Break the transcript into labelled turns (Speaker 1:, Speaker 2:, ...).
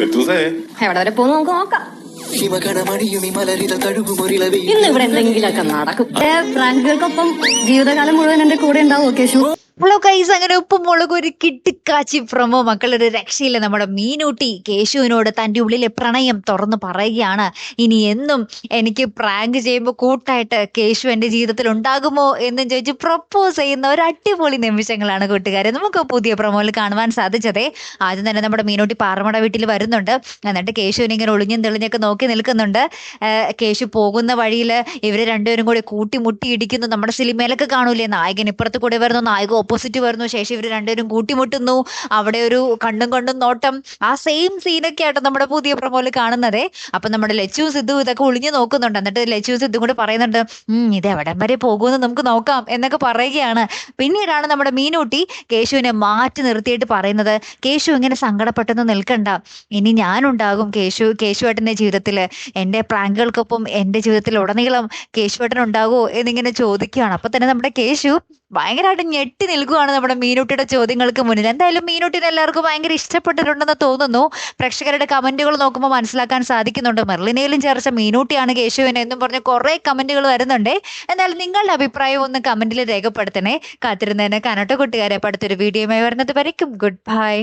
Speaker 1: എവിടെ വരെ പോകുന്നു നമുക്ക് നോക്കാം. ഇന്ന് ഇവിടെ എന്തെങ്കിലുമൊക്കെ നടക്കും. പ്രാങ്കുകൾക്കൊപ്പം ജീവിതകാലം മുഴുവൻ എന്റെ കൂടെ ഉണ്ടാവും കേശു.
Speaker 2: ഹലോ ഗൈസ്, അങ്ങനെ ഉപ്പും മുളകും ഒരു കിട്ടിക്കാച്ചി പ്രൊമോ. മക്കളൊരു രക്ഷയില്ല. നമ്മുടെ മീനൂട്ടി കേശുവിനോട് തൻ്റെ ഉള്ളിലെ പ്രണയം തുറന്നു പറയുകയാണ്. ഇനി എന്നും എനിക്ക് പ്രാങ്ക് ചെയ്യുമ്പോൾ കൂട്ടായിട്ട് കേശു എൻ്റെ ജീവിതത്തിൽ ഉണ്ടാകുമോ എന്നും ചോദിച്ച് പ്രൊപ്പോസ് ചെയ്യുന്ന ഒരു അടിപൊളി നിമിഷങ്ങളാണ് കൂട്ടുകാരെ നമുക്ക് പുതിയ പ്രൊമോയിൽ കാണുവാൻ സാധിച്ചതേ. ആദ്യം തന്നെ നമ്മുടെ മീനൂട്ടി പാറമട വീട്ടിൽ വരുന്നുണ്ട്. എന്നിട്ട് കേശുവിനെ ഇങ്ങനെ ഒളിഞ്ഞും തെളിഞ്ഞൊക്കെ നോക്കി നിൽക്കുന്നുണ്ട്. കേശു പോകുന്ന വഴിയിൽ ഇവർ രണ്ടുപേരും കൂടി കൂട്ടിമുട്ടി ഇടിക്കുന്നു. നമ്മുടെ സിനിമയിലൊക്കെ കാണൂലേ, നായകൻ ഇപ്പുറത്ത് കൂടെ വരുന്നു, നായകൻ ഓപ്പോസിറ്റ് വരുന്നു, ശേഷം ഇവർ രണ്ടുപേരും കൂട്ടിമുട്ടുന്നു. അവിടെ ഒരു കണ്ടും കണ്ടും നോട്ടം. ആ സെയിം സീനൊക്കെ ആയിട്ട് നമ്മുടെ പുതിയ പ്രൊമോയിൽ കാണുന്നതേ. അപ്പൊ നമ്മുടെ ലച്ചു സിദ്ധു ഇതൊക്കെ ഒളിഞ്ഞു നോക്കുന്നുണ്ട്. എന്നിട്ട് ലച്ചു സിദ്ധു കൂടെ പറയുന്നുണ്ട്, ഇത് എവിടം വരെ പോകുമെന്ന് നമുക്ക് നോക്കാം എന്നൊക്കെ പറയുകയാണ്. പിന്നീടാണ് നമ്മുടെ മീനൂട്ടി കേശുവിനെ മാറ്റി നിർത്തിയിട്ട് പറയുന്നത്, കേശു ഇങ്ങനെ സങ്കടപ്പെട്ടെന്ന് നിൽക്കണ്ട, ഇനി ഞാനുണ്ടാകും കേശുവേട്ടൻ്റെ ജീവിതത്തിൽ. എൻ്റെ പ്രാങ്കുകൾക്കൊപ്പം എൻ്റെ ജീവിതത്തിൽ ഉടനീളം കേശുവേട്ടൻ ഉണ്ടാകുമോ എന്നിങ്ങനെ ചോദിക്കുകയാണ്. അപ്പൊ തന്നെ നമ്മുടെ കേശു ഭയങ്കരമായിട്ട് ഞെട്ടി നിൽക്കുകയാണ് നമ്മുടെ മീനൂട്ടിയുടെ ചോദ്യങ്ങൾക്ക് മുന്നിൽ. എന്തായാലും മീനൂട്ടിനെ എല്ലാവർക്കും ഭയങ്കര ഇഷ്ടപ്പെട്ടിട്ടുണ്ടെന്ന് തോന്നുന്നു. പ്രേക്ഷകരുടെ കമന്റുകൾ നോക്കുമ്പോൾ മനസ്സിലാക്കാൻ സാധിക്കുന്നുണ്ട്. മെർലിനയിലും ചേർച്ച മീനൂട്ടിയാണ് കേശുവിനെ എന്നും പറഞ്ഞ് കുറെ കമന്റുകൾ വരുന്നുണ്ട്. എന്തായാലും നിങ്ങളുടെ അഭിപ്രായം ഒന്ന് കമന്റിൽ രേഖപ്പെടുത്തണേ. കാത്തിരുന്നതിന് കാണട്ടെ കൂട്ടുകാരെ. അടുത്തൊരു വീഡിയോയുമായി വരുന്നത് വരയ്ക്കും ഗുഡ് ബൈ.